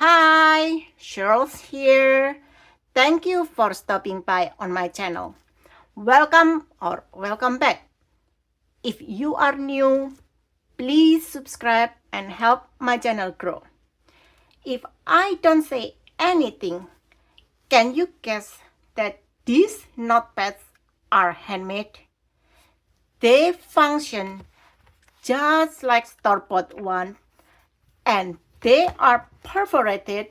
Hi, Sherls here. Thank you for stopping by on my channel. Welcome or welcome back. If you are new, please subscribe and help my channel grow. If I don't say anything, can you guess that these notepads are handmade? They function just like store-bought one, and they are perforated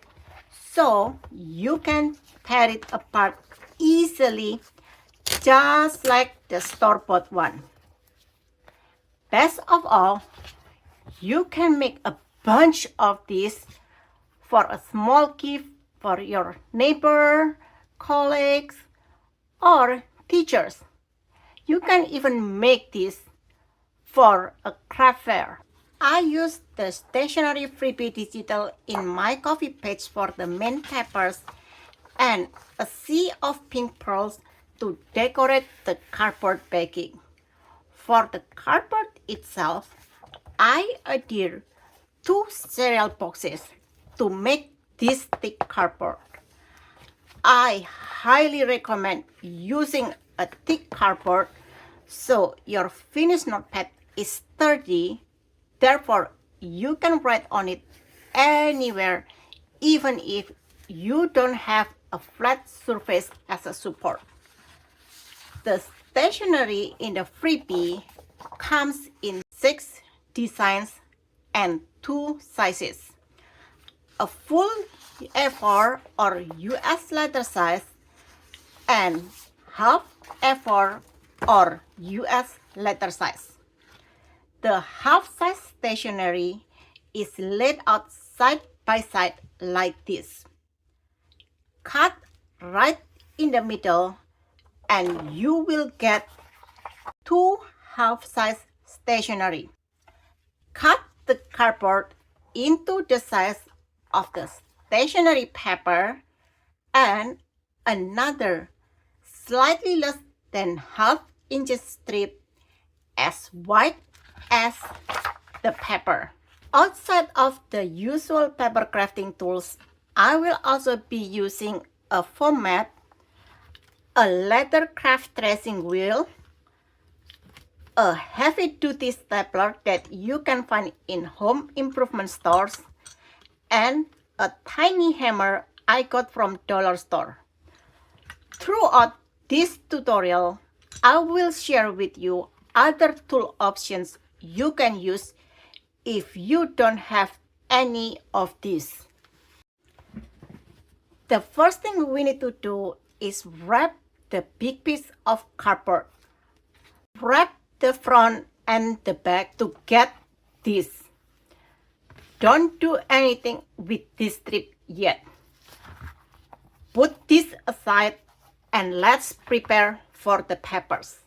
so you can tear it apart easily, just like the store-bought one. Best of all, you can make a bunch of these for a small gift for your neighbor, colleagues, or teachers. You can even make this for a craft fair. I use the stationery FREEBIE digital in my coffee page for the main papers and a sea of pink pearls to decorate the cardboard backing. For the cardboard itself, I adhere 2 cereal boxes to make this thick cardboard. I highly recommend using a thick cardboard so your finished notepad is sturdy. Therefore, you can write on it anywhere, even if you don't have a flat surface as a support. The stationery in the FREEBIE comes in 6 designs and 2 sizes. A full A4 or US letter size and half A4 or US letter size. The half-size stationery is laid out side by side like this. Cut right in the middle and you will get 2 half-size stationery. Cut the cardboard into the size of the stationery paper and another slightly less than ½ inch strip as wide as the paper. Outside of the usual paper crafting tools, I will also be using a foam mat, a leather craft tracing wheel, a heavy-duty stapler that you can find in home improvement stores, and a tiny hammer I got from dollar store. Throughout this tutorial, I will share with you other tool options you can use if you don't have any of these. The first thing we need to do is wrap the big piece of cardboard. Wrap the front and the back to get this. Don't do anything with this strip yet. Put this aside and let's prepare for the papers.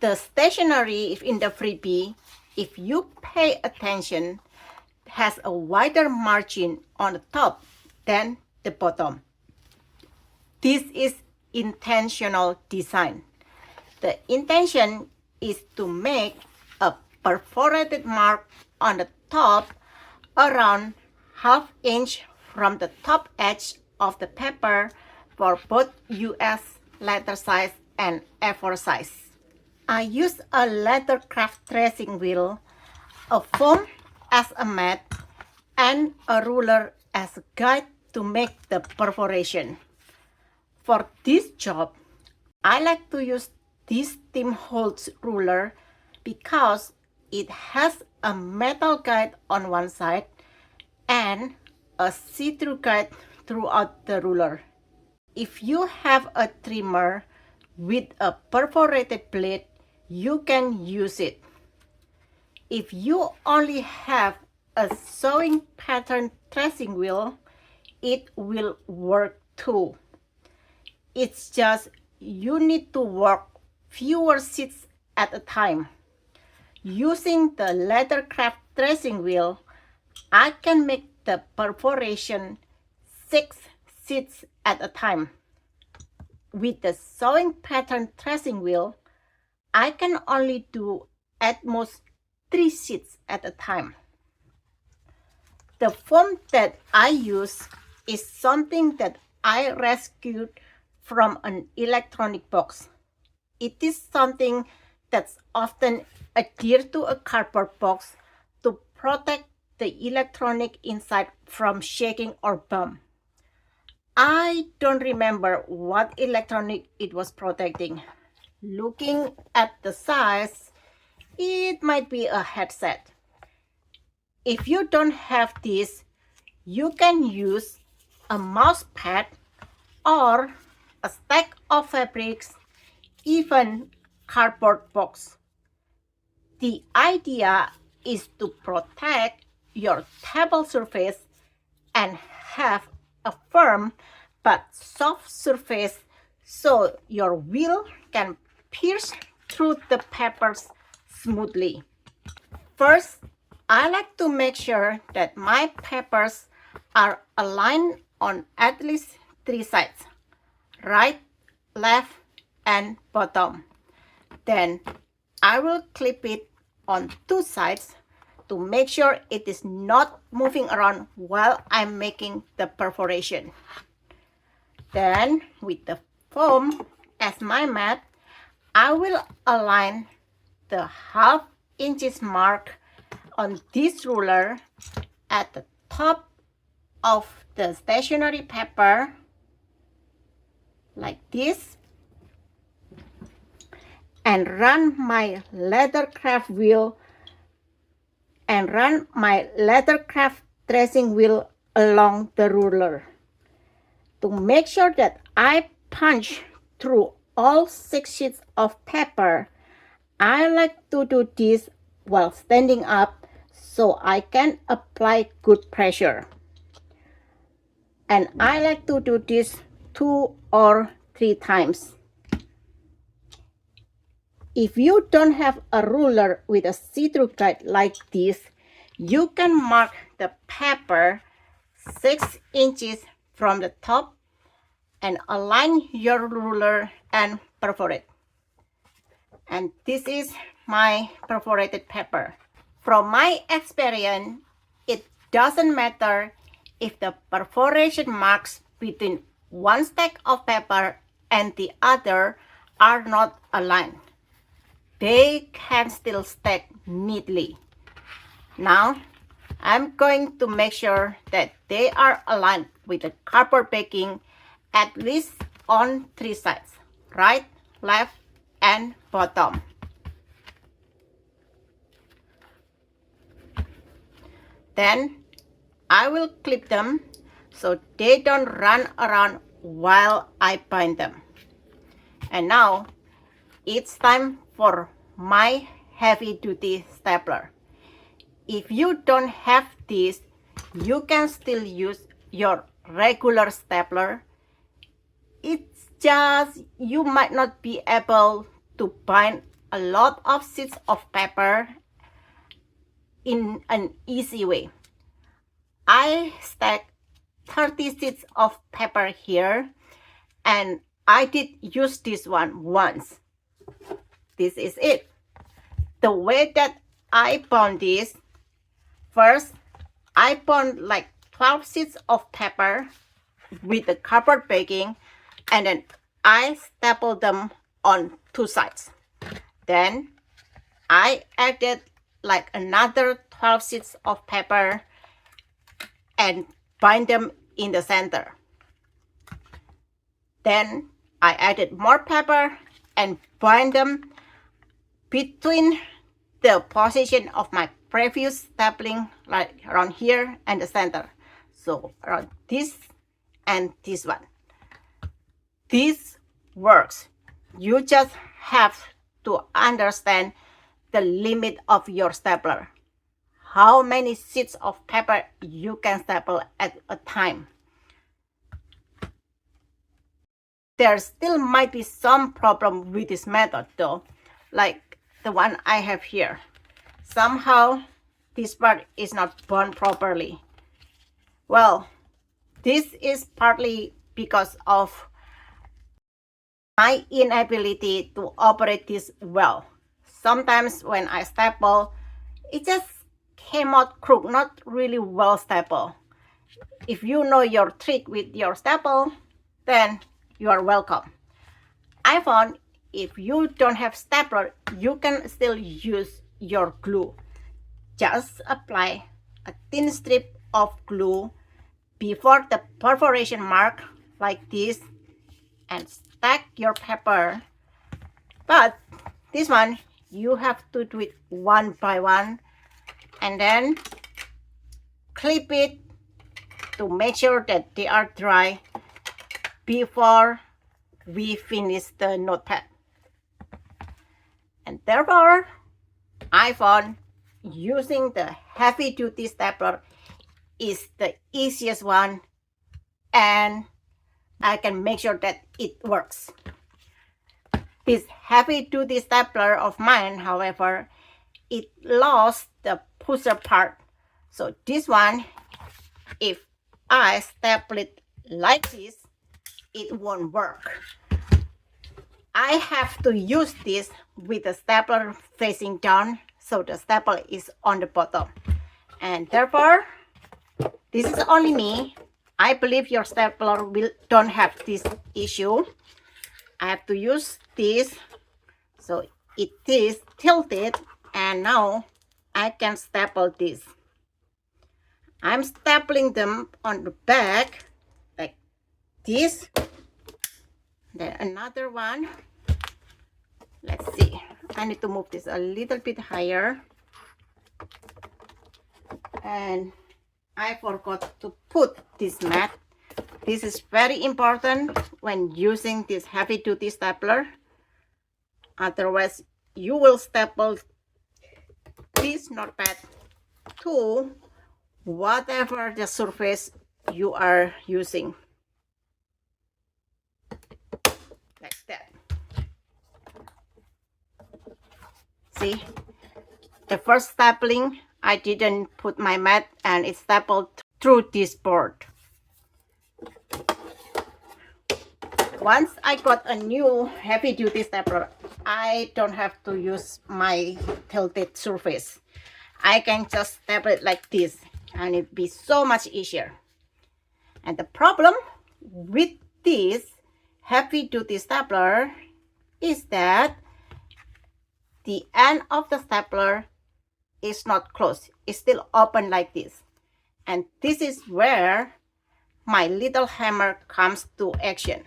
The stationery in the FREEBIE, if you pay attention, has a wider margin on the top than the bottom. This is intentional design. The intention is to make a perforated mark on the top around ½ inch from the top edge of the paper for both US letter size and A4 size. I use a leather craft tracing wheel, a foam as a mat, and a ruler as a guide to make the perforation. For this job, I like to use this Tim Holtz ruler because it has a metal guide on one side and a see-through guide throughout the ruler. If you have a trimmer with a perforated blade, you can use it. If you only have a sewing pattern tracing wheel, it will work too. It's just you need to work fewer sheets at a time. Using the leather craft tracing wheel, I can make the perforation 6 sheets at a time. With the sewing pattern tracing wheel, I can only do at most 3 sheets at a time. The foam that I use is something that I rescued from an electronic box. It is something that's often adhered to a cardboard box to protect the electronic inside from shaking or bump. I don't remember what electronic it was protecting. Looking at the size, it might be a headset. If you don't have this, you can use a mouse pad or a stack of fabrics, even cardboard box. The idea is to protect your table surface and have a firm but soft surface so your wheel can pierce through the papers smoothly. First, I like to make sure that my papers are aligned on at least 3 sides, right, left, and bottom. Then I will clip it on 2 sides to make sure it is not moving around while I'm making the perforation. Then with the foam as my mat, I will align the ½ inch mark on this ruler at the top of the stationery paper like this, and run my leather craft wheel tracing wheel along the ruler. To make sure that I punch through all 6 sheets of paper, I like to do this while standing up so I can apply good pressure. And I like to do this 2 or 3 times. If you don't have a ruler with a see-through guide like this, you can mark the paper 6 inches from the top and align your ruler and perforate. And this is my perforated paper. From my experience, it doesn't matter if the perforation marks between one stack of paper and the other are not aligned. They can still stack neatly. Now, I'm going to make sure that they are aligned with the cardboard backing at least on 3 sides, right, left, and bottom. Then I will clip them so they don't run around while I bind them. And now it's time for my heavy-duty stapler. If you don't have this, you can still use your regular stapler. It's just you might not be able to bind a lot of sheets of paper in an easy way. I stacked 30 sheets of paper here, and I did use this one once. This is it. The way that I bound this, first I bound like 12 sheets of paper with the cardboard backing, and then I stapled them on 2 sides. Then I added like another 12 sheets of paper and bind them in the center. Then I added more paper and bind them between the position of my previous stapling, like around here and the center. So around this and this one. This works. You just have to understand the limit of your stapler. How many sheets of paper you can staple at a time. There still might be some problem with this method though, like the one I have here. Somehow this part is not bound properly. Well, this is partly because of my inability to operate this well. Sometimes when I staple, it just came out crooked, not really well stapled. If you know your trick with your staple, then you are welcome. I found if you don't have stapler, you can still use your glue. Just apply a thin strip of glue before the perforation mark like this and stack your paper. But this one, you have to do it one by one and then clip it to make sure that they are dry before we finish the notepad. And therefore, I found using the heavy duty stapler is the easiest one, and I can make sure that it works. This heavy duty stapler of mine, however, it lost the pusher part. So this one, if I staple it like this, it won't work. I have to use this with the stapler facing down, so the stapler is on the bottom. And therefore, this is only me. I believe your stapler don't have this issue. I have to use this, so it is tilted, and now I can staple this. I'm stapling them on the back like this. Then another one. Let's see. I need to move this a little bit higher. And I forgot to put this mat. This is very important when using this heavy duty stapler. Otherwise, you will staple this notepad to whatever the surface you are using. Like that. See, the first stapling, I didn't put my mat and it stapled through this board. Once I got a new heavy duty stapler, I don't have to use my tilted surface. I can just staple it like this and it'd be so much easier. And the problem with this heavy duty stapler is that the end of the stapler is not closed. It's still open like this. And this is where my little hammer comes to action.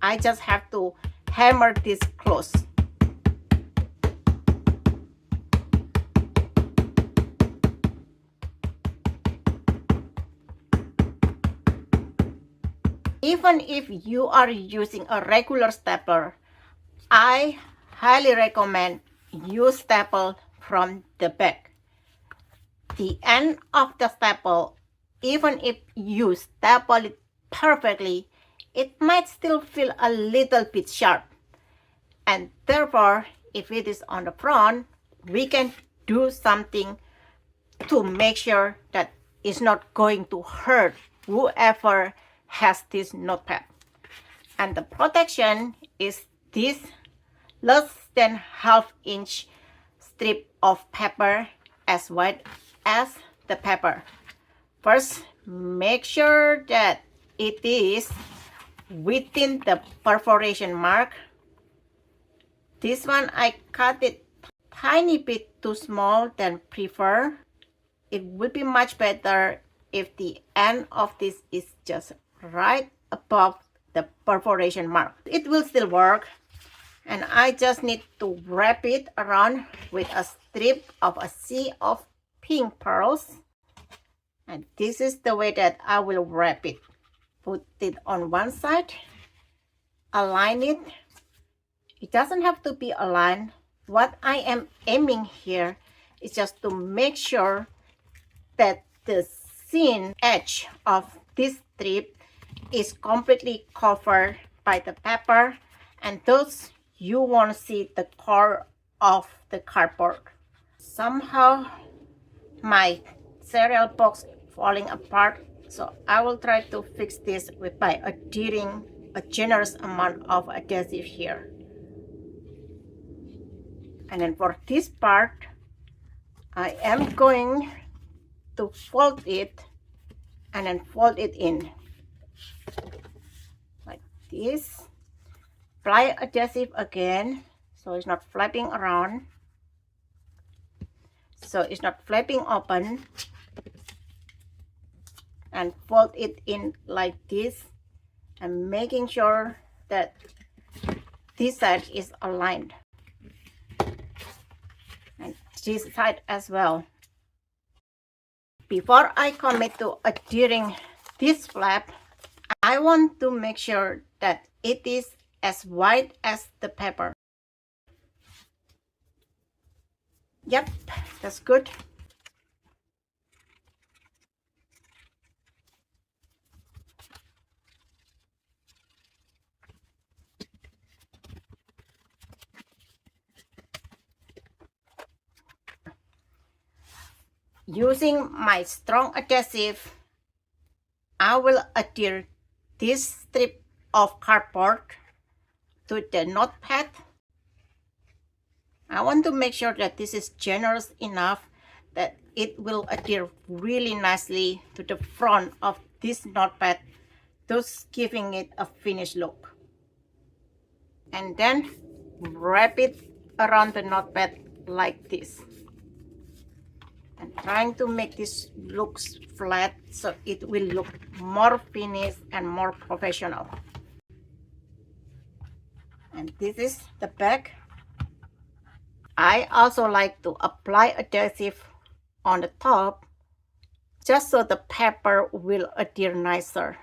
I just have to hammer this close. Even if you are using a regular stapler, I highly recommend you staple from the back. The end of the staple, even if you staple it perfectly, it might still feel a little bit sharp. And therefore, if it is on the front, we can do something to make sure that it's not going to hurt whoever has this notepad. And the protection is this less than half-inch strip of paper as wide as the paper. First, make sure that it is within the perforation mark. This one I cut it tiny bit too small than prefer. It would be much better if the end of this is just right above the perforation mark. It will still work, and I just need to wrap it around with a strip of a sea of pink pearls. And this is the way that I will wrap it. Put it on one side, align it. It doesn't have to be aligned. What I am aiming here is just to make sure that the thin edge of this strip is completely covered by the paper, and thus you won't see the core of the cardboard. Somehow my cereal box falling apart, so I will try to fix this by adhering a generous amount of adhesive here. And then for this part, I am going to fold it and then fold it in like this. Apply adhesive again so it's not flapping around, so it's not flapping open, and fold it in like this and making sure that this side is aligned and this side as well. Before I commit to adhering this flap, I want to make sure that it is as white as the paper. Yep, that's good. Using my strong adhesive, I will adhere this strip of cardboard to the notepad. I want to make sure that this is generous enough that it will adhere really nicely to the front of this notepad, thus giving it a finished look. And then wrap it around the notepad like this. And trying to make this looks flat so it will look more finished and more professional. And this is the back. I also like to apply adhesive on the top just so the paper will adhere nicer.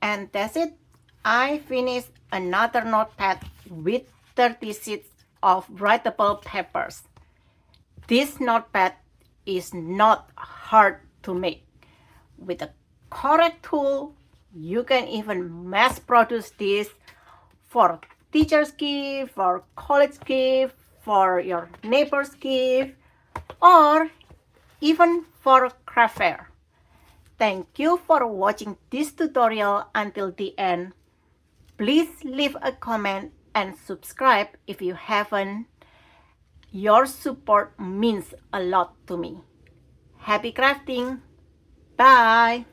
And that's it. I finished another notepad with 30 sheets of writable papers. This notepad is not hard to make. With a correct tool, you can even mass produce this for teacher's gift, for college gift, for your neighbor's gift, or even for a craft fair. Thank you for watching this tutorial until the end. Please leave a comment and subscribe if you haven't. Your support means a lot to me. Happy crafting! Bye!